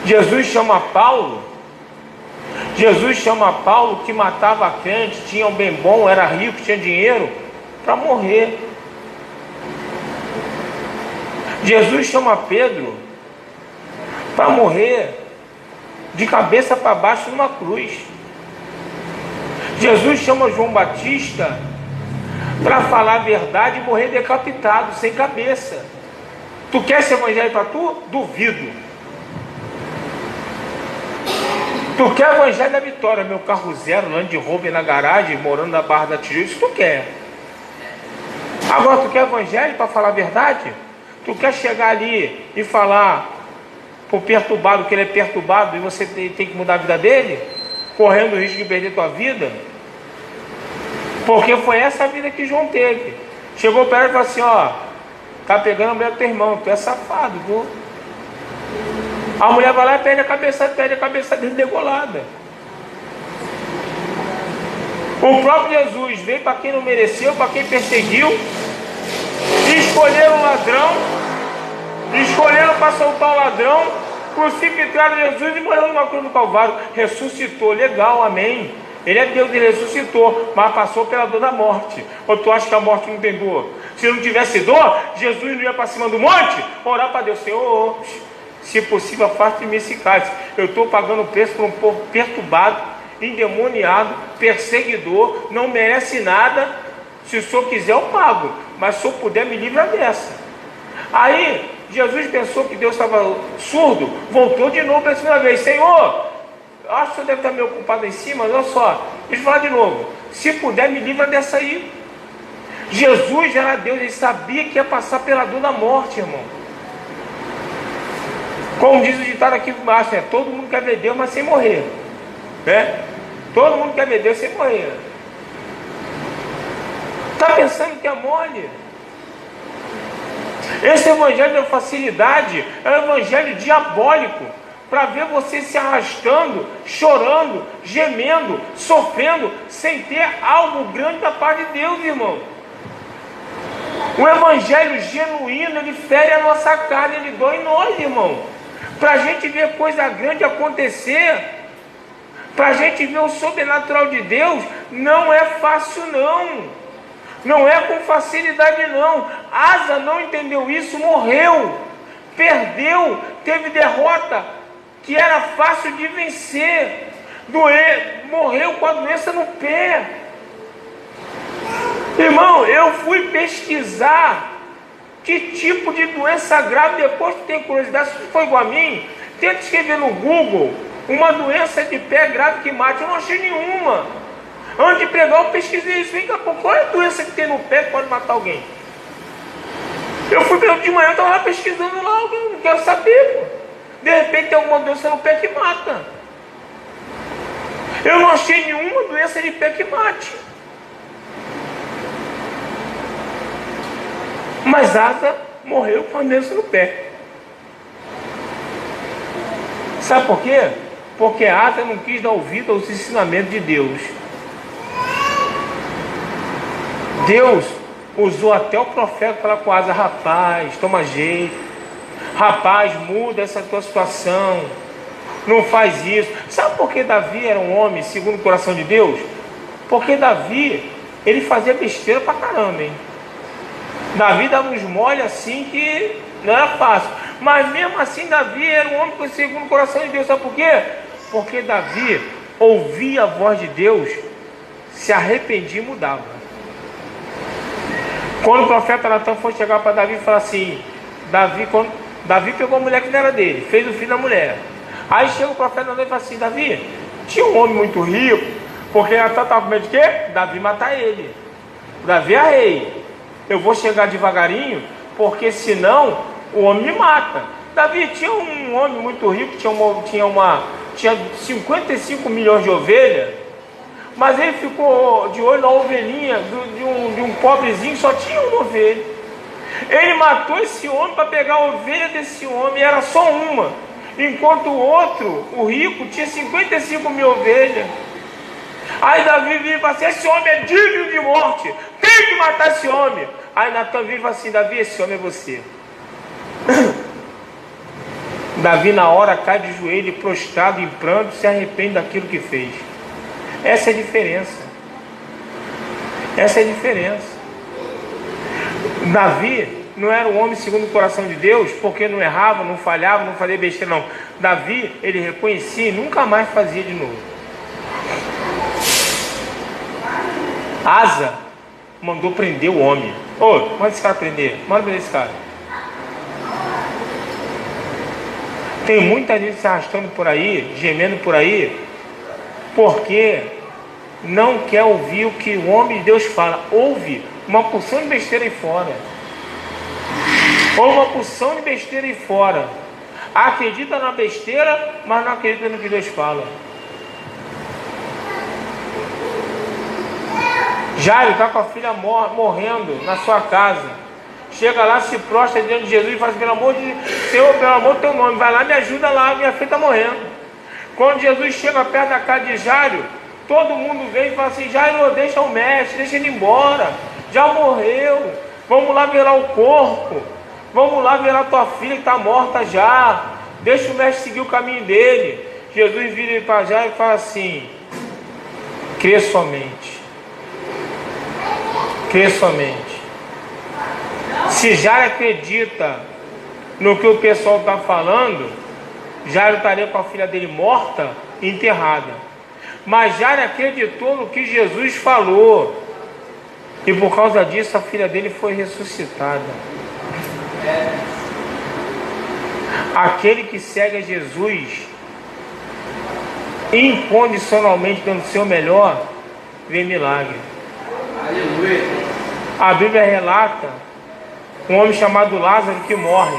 Jesus chama Paulo que matava crente, tinha um bem bom, era rico, tinha dinheiro, para morrer. Jesus chama Pedro para morrer de cabeça para baixo numa cruz. Jesus chama João Batista para falar a verdade e morrer decapitado, sem cabeça. Tu quer esse evangelho para tu? Duvido. Tu quer o evangelho da vitória, meu carro zero, Land Rover na garagem, morando na Barra da Tijuca, isso tu quer. Agora tu quer evangelho para falar a verdade? Tu quer chegar ali e falar pro perturbado que ele é perturbado e você tem que mudar a vida dele? Correndo o risco de perder tua vida? Porque foi essa a vida que João teve. Chegou para ele e falou assim, ó, tá pegando a mulher do teu irmão, tu é safado, viu? A mulher vai lá e perde a cabeça dele degolada. O próprio Jesus veio para quem não mereceu, para quem perseguiu, e escolheram um ladrão, escolheram para soltar o ladrão, crucificaram Jesus e morreu numa cruz do Calvário. Ressuscitou, legal, amém. Ele é Deus, ele ressuscitou, mas passou pela dor da morte. Ou tu acha que a morte não tem dor? Se não tivesse dor, Jesus não ia para cima do monte, orar para Deus, Senhor, se possível, afaste de mim esse cálice. Eu estou pagando o preço por um povo perturbado, endemoniado, perseguidor, não merece nada. Se o Senhor quiser, eu pago, mas se eu puder, me livra dessa. Aí, Jesus pensou que Deus estava surdo, voltou de novo pela segunda vez. Senhor, eu acho que o Senhor deve estar meio ocupado em cima, mas olha só, deixa eu falar de novo. Se puder, me livra dessa aí. Jesus já era Deus, ele sabia que ia passar pela dor da morte, irmão. Como diz o ditado aqui embaixo, né? Todo mundo quer ver Deus, mas sem morrer, né? Todo mundo quer ver Deus sem morrer. Está pensando que é mole? Esse evangelho da facilidade é um evangelho diabólico, para ver você se arrastando, chorando, gemendo, sofrendo, sem ter algo grande da parte de Deus, irmão. O evangelho genuíno, ele fere a nossa carne, ele dói em nós, irmão. Para a gente ver coisa grande acontecer, para a gente ver o sobrenatural de Deus, não é fácil não. Não é com facilidade não. Asa não entendeu isso, morreu, perdeu, teve derrota, que era fácil de vencer, morreu com a doença no pé. Irmão, eu fui pesquisar que tipo de doença grave, depois tu tem curiosidade, se tu for igual a mim, tenta escrever no Google, uma doença de pé grave que mate. Eu não achei nenhuma. Antes de pregar, eu pesquisei isso. Vem cá, qual é a doença que tem no pé que pode matar alguém? Eu fui de manhã, eu estava lá pesquisando lá, eu não quero saber, pô. De repente tem alguma doença no pé que mata. Eu não achei nenhuma doença de pé que mate. Mas Asa morreu com a doença no pé. Sabe por quê? Porque Asa não quis dar ouvido aos ensinamentos de Deus. Deus usou até o profeta para falar com Asa: rapaz, toma jeito. Rapaz, muda essa tua situação. não faz isso. Sabe por que Davi era um homem segundo o coração de Deus? Porque Davi, ele fazia besteira pra caramba, hein? Davi dava uns mole assim que não era fácil. Mas mesmo assim Davi era um homem segundo o coração de Deus. Sabe por quê? Porque Davi ouvia a voz de Deus, se arrependia e mudava. Quando o profeta Natan foi chegar para Davi e falar assim, Davi pegou a mulher que não era dele, fez o filho da mulher. Aí chega o profeta Natan e fala assim, Davi, tinha um homem muito rico, porque Natan estava com medo de quê? Davi matar ele. Davi é rei. Eu vou chegar devagarinho, porque senão o homem me mata. Davi tinha um homem muito rico, tinha 55 milhões de ovelhas, mas ele ficou de olho na ovelhinha de um pobrezinho, só tinha uma ovelha. Ele matou esse homem para pegar a ovelha desse homem, era só uma, enquanto o outro, o rico, tinha 55 mil ovelhas. Aí Davi vive assim, esse homem é digno de morte, tem que matar esse homem. Aí Natan vive assim, Davi, esse homem é você. Davi na hora cai de joelho, prostrado em pranto, se arrepende daquilo que fez. Essa é a diferença. Essa é a diferença. Davi não era um homem segundo o coração de Deus, porque não errava, não falhava, não fazia besteira, não. Davi, ele reconhecia e nunca mais fazia de novo. Asa mandou prender o homem. Manda esse cara prender. Manda prender esse cara. Tem muita gente se arrastando por aí, gemendo por aí, porque não quer ouvir o que o homem de Deus fala. Ouve uma porção de besteira aí fora. Ou uma porção de besteira aí fora. Acredita na besteira, mas não acredita no que Deus fala. Jairo está com a filha morrendo na sua casa. Chega lá, se prostra diante de Jesus e fala assim, pelo amor de Deus, pelo amor do teu nome, vai lá, me ajuda lá, minha filha está morrendo. Quando Jesus chega perto da casa de Jairo, todo mundo vem e fala assim, Jairo, deixa o mestre, deixa ele embora, já morreu, vamos lá ver lá o corpo, vamos lá ver a tua filha que está morta já, deixa o mestre seguir o caminho dele. Jesus vira para Jairo e fala assim, crê somente. Crê somente. Se Jairo acredita no que o pessoal está falando, Jairo estaria com a filha dele morta e enterrada. Mas Jairo acreditou no que Jesus falou, e por causa disso a filha dele foi ressuscitada. Aquele que segue a Jesus incondicionalmente, dando o seu melhor, vê milagre. Aleluia. A Bíblia relata um homem chamado Lázaro que morre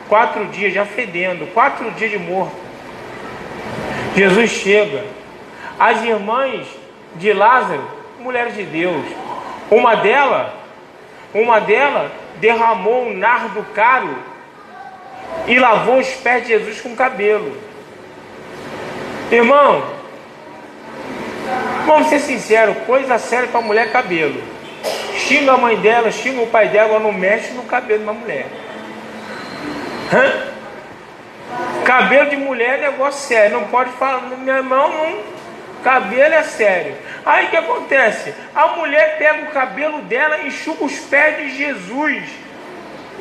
4 dias já fedendo, 4 dias de morto. Jesus chega. As irmãs de Lázaro, mulheres de Deus, uma delas derramou um nardo caro e lavou os pés de Jesus com cabelo. Irmão, vamos ser sinceros, coisa séria para a mulher é cabelo. Xinga a mãe dela, xinga o pai dela, não mexe no cabelo de uma mulher. Cabelo de mulher é negócio sério, não pode falar, meu irmão, não, cabelo é sério. Aí o que acontece? A mulher pega o cabelo dela e enxuga os pés de Jesus.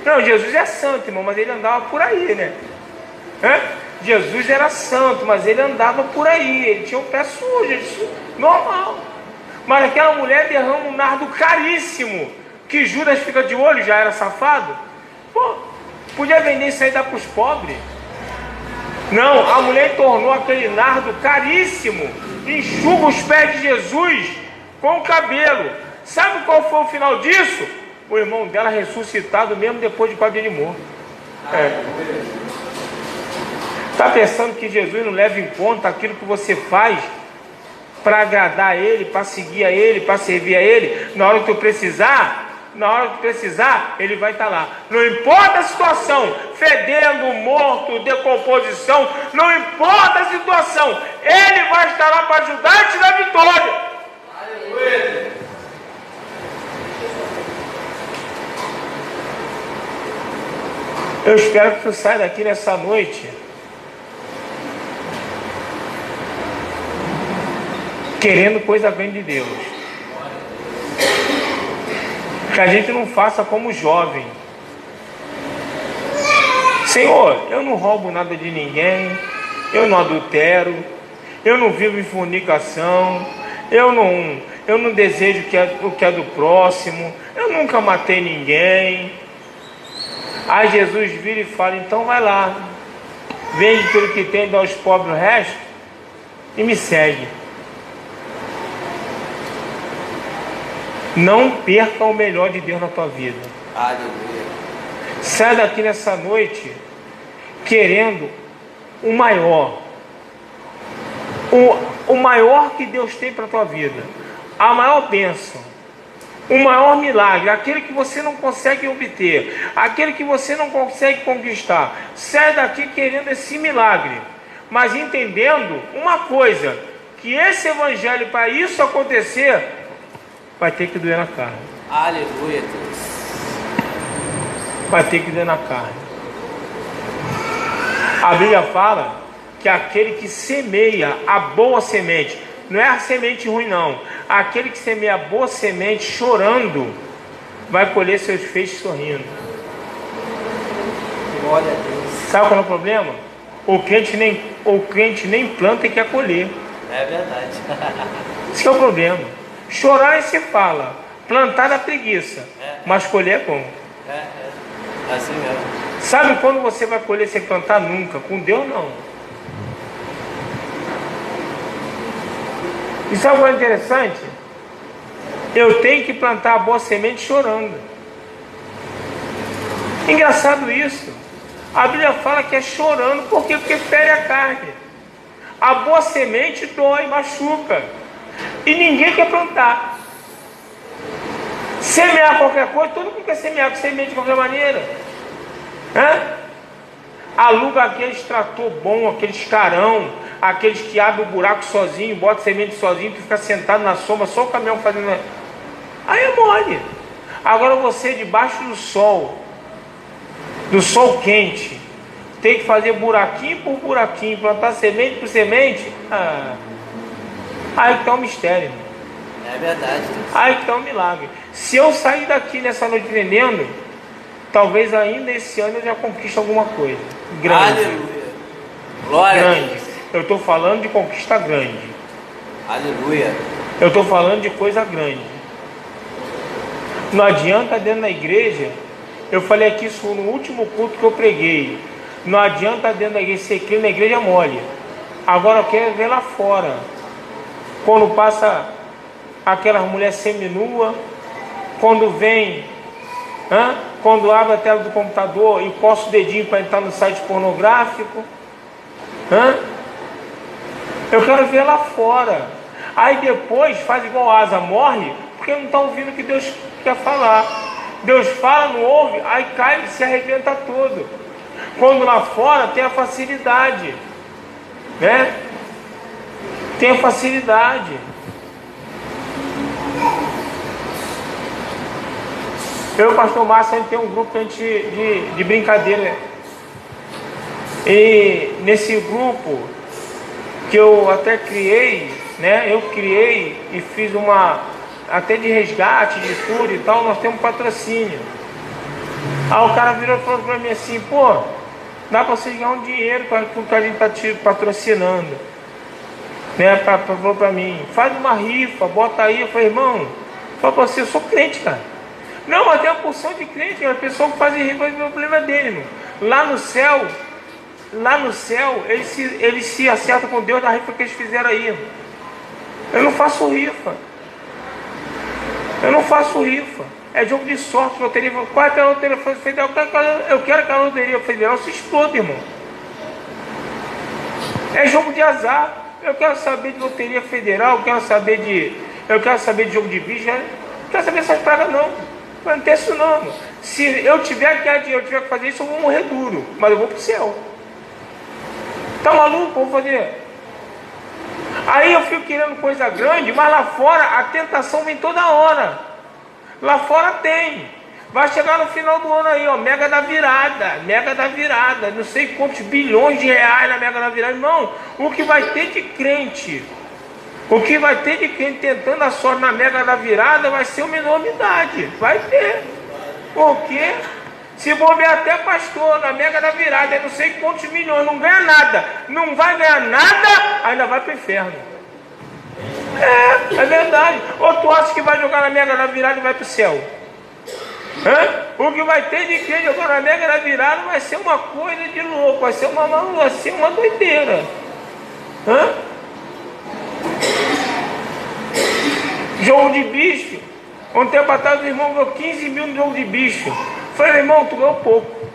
Não, Jesus é santo, irmão, mas ele andava por aí, né? Jesus era santo, mas ele andava por aí, ele tinha o pé sujo, isso normal. Mas aquela mulher derrama um nardo caríssimo, que Judas fica de olho, já era safado. Pô, podia vender isso aí e dar para os pobres. Não, a mulher tornou aquele nardo caríssimo, enxuga os pés de Jesus com o cabelo. Sabe qual foi o final disso? O irmão dela ressuscitado mesmo depois de 4 dias de morto. Está pensando que Jesus não leva em conta aquilo que você faz para agradar a Ele, para seguir a Ele, para servir a Ele? Na hora que tu precisar, Ele vai estar lá. Não importa a situação, fedendo, morto, decomposição, não importa a situação, Ele vai estar lá para ajudar e te dar vitória. Aleluia. Eu espero que tu saia daqui nessa noite querendo coisa grande de Deus. Que a gente não faça como jovem. Senhor, eu não roubo nada de ninguém, eu não adultero, eu não vivo em fornicação, eu não desejo o que é do próximo, eu nunca matei ninguém. Aí Jesus vira e fala, então vai lá, vende tudo que tem, dá aos pobres o resto e me segue. Não perca o melhor de Deus na tua vida. Aleluia. Sai daqui nessa noite querendo o maior. O maior que Deus tem para a tua vida. A maior bênção. O maior milagre. Aquele que você não consegue obter. Aquele que você não consegue conquistar. Sai daqui querendo esse milagre. Mas entendendo uma coisa. Que esse evangelho, para isso acontecer, vai ter que doer na carne. Aleluia, Deus. Vai ter que doer na carne. A Bíblia fala que aquele que semeia a boa semente, não é a semente ruim não, aquele que semeia a boa semente chorando, vai colher seus feixes sorrindo. Glória a Deus. Sabe qual é o problema? O crente nem planta e quer colher. É verdade. Esse é o problema. Chorar e se fala, plantar é preguiça, mas colher é bom. É assim mesmo. Sabe quando você vai colher sem plantar? Nunca. Com Deus não. E sabe o que é interessante? Eu tenho que plantar a boa semente chorando. Engraçado isso. A Bíblia fala que é chorando. Por quê? Porque fere a carne. A boa semente dói, machuca. E ninguém quer plantar. Semear qualquer coisa, todo mundo quer semear com semente de qualquer maneira. Aluga aqueles trator bom, aqueles carão, aqueles que abrem o buraco sozinho, bota semente sozinho, tu fica sentado na sombra, só o caminhão fazendo. Aí é mole. Agora você debaixo do sol quente, tem que fazer buraquinho por buraquinho, plantar semente por semente. Aí que tá um mistério. É verdade. Aí que tá um milagre. Se eu sair daqui nessa noite vendendo, talvez ainda esse ano eu já conquiste alguma coisa grande. Aleluia. Glória Grande. a Deus. Eu estou falando de conquista grande. Aleluia. Eu estou falando de coisa grande. Não adianta dentro da igreja. Eu falei aqui isso no último culto que eu preguei. Não adianta dentro da igreja ser crente na igreja mole. Agora eu quero ver lá fora. Quando passa aquelas mulheres seminua, quando vem, quando abre a tela do computador e coça o dedinho para entrar no site pornográfico, eu quero ver lá fora. Aí depois faz igual Asa, morre porque não está ouvindo o que Deus quer falar. Deus fala, não ouve, aí cai e se arrebenta todo. Quando lá fora tem a facilidade, né? Tem a facilidade. Eu e o pastor Márcio, a gente tem um grupo de brincadeira. E nesse grupo que eu até criei, né? Eu criei e fiz até de resgate, de tudo e tal, nós temos patrocínio. Aí o cara virou e falou pra mim assim, pô, dá pra vocês ganhar um dinheiro com o que a gente tá te patrocinando. Né? Falou pra mim, faz uma rifa, bota aí. Eu falei, irmão, fala pra você, eu sou crente, cara. Não, mas tem uma porção de crente, a pessoa que faz rifa, o problema dele, irmão. Lá no céu, eles se acertam com Deus na rifa que eles fizeram aí, irmão. Eu não faço rifa. É jogo de sorte, loteria. Qual é que é a loteria federal? Eu quero que a loteria federal se exploda, irmão. É jogo de azar. Eu quero saber de loteria federal, eu quero saber de jogo de bicho, não quero saber dessas pragas não. Não tem isso não, irmão. Se eu tiver que ganhar dinheiro, eu tiver que fazer isso, eu vou morrer duro, mas eu vou pro céu. Tá maluco? Eu vou fazer. Aí eu fico querendo coisa grande, mas lá fora a tentação vem toda hora. Lá fora tem. Vai chegar no final do ano aí, ó, mega da virada, não sei quantos bilhões de reais na mega da virada. Irmão, o que vai ter de crente O que vai ter de quem tentando a sorte na mega da virada vai ser uma enormidade. Vai ter. Por quê? Se bobear até pastor na mega da virada, não sei quantos milhões, não ganha nada. Não vai ganhar nada, ainda vai para o inferno. É verdade. Ou tu acha que vai jogar na mega da virada e vai para o céu? O que vai ter de quem jogar na mega da virada vai ser uma coisa de louco, vai ser uma doideira. Jogo de bicho. Um tempo atrás o irmão ganhou 15 mil no jogo de bicho. Falei, irmão, tu ganhou pouco.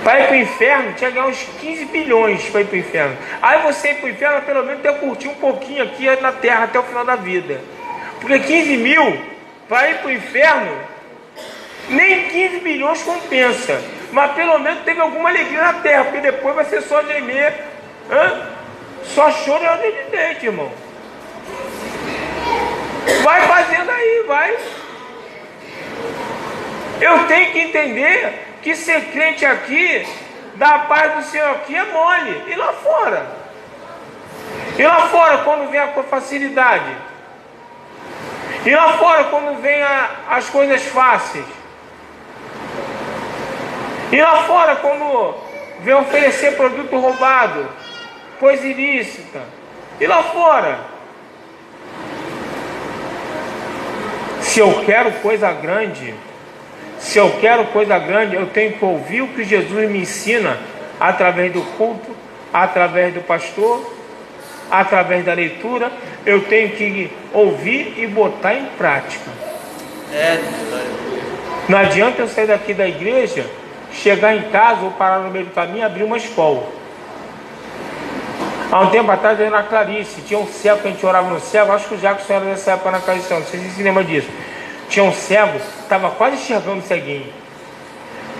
Para ir para o inferno, tinha que ganhar uns 15 bilhões para ir para o inferno. Aí você ir para o inferno, pelo menos tem que curtir um pouquinho aqui na terra até o final da vida. Porque 15 mil para ir para o inferno, nem 15 bilhões compensa. Mas pelo menos teve alguma alegria na terra, porque depois vai ser só gemer. Só choro e ordem de dente, irmão. Vai fazendo aí, vai. Eu tenho que entender que ser crente aqui, da paz do Senhor aqui é mole. E lá fora? E lá fora quando vem com facilidade? E lá fora quando vem as coisas fáceis? E lá fora quando vem oferecer produto roubado, coisa ilícita? E lá fora? Se eu quero coisa grande, eu tenho que ouvir o que Jesus me ensina através do culto, através do pastor, através da leitura. Eu tenho que ouvir e botar em prática. Não adianta eu sair daqui da igreja, chegar em casa ou parar no meio do caminho e abrir uma escola. Há um tempo atrás eu ia na Clarice, tinha um cego que a gente orava no cego. Acho que o Jackson era nessa época na Clarice, não sei se você se lembra disso. Tinha um cego, estava quase enxergando o ceguinho.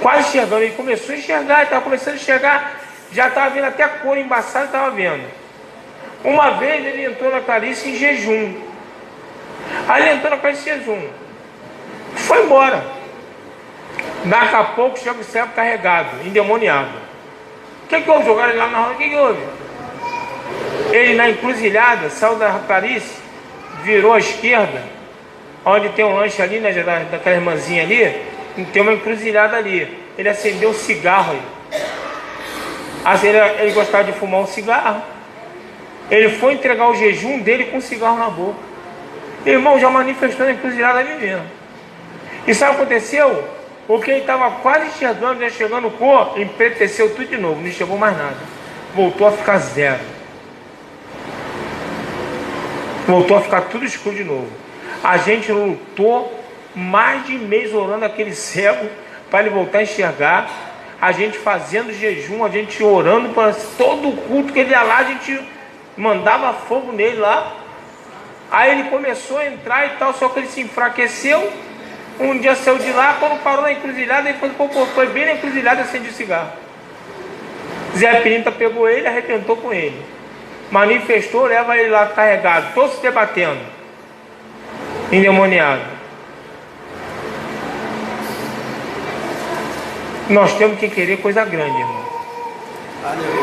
Quase enxergando, ele começou a enxergar, ele estava começando a enxergar, já estava vendo até a cor embaçada, estava vendo. Uma vez ele entrou na Clarice em jejum. Aí ele entrou na Clarice em jejum. Foi embora. Daqui a pouco chega o cego carregado, endemoniado. O que houve? Jogaram ele lá na rua, o que houve? Ele na encruzilhada, saiu da Clarice, virou à esquerda, onde tem um lanche ali, né, daquela irmãzinha ali, tem uma encruzilhada ali. Ele acendeu um cigarro aí. Ele gostava de fumar um cigarro. Ele foi entregar o jejum dele com um cigarro na boca. Irmão, já manifestou na encruzilhada ali mesmo. E sabe o que aconteceu? Porque ele estava quase enxergando, já chegando no cor, empreteceu tudo de novo, não enxergou mais nada. Voltou a ficar zero. Voltou a ficar tudo escuro de novo. A gente lutou mais de mês orando aquele cego para ele voltar a enxergar. A gente fazendo jejum, a gente orando para todo o culto que ele ia lá, a gente mandava fogo nele lá. Aí ele começou a entrar e tal, só que ele se enfraqueceu. Um dia saiu de lá, quando parou na encruzilhada, ele foi bem na encruzilhada e acendeu o cigarro. Zé Pirinta pegou ele e arrebentou com ele. Manifestou, leva ele lá carregado, todos se debatendo, endemoniado. Nós temos que querer coisa grande, irmão.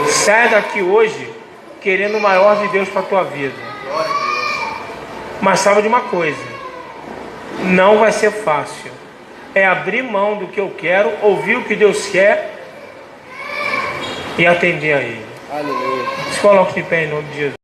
Sai daqui hoje querendo o maior de Deus para a tua vida. Mas sabe de uma coisa, não vai ser fácil. É abrir mão do que eu quero, ouvir o que Deus quer e atender a Ele. Aleluia. Se coloque de pé em nome de Jesus.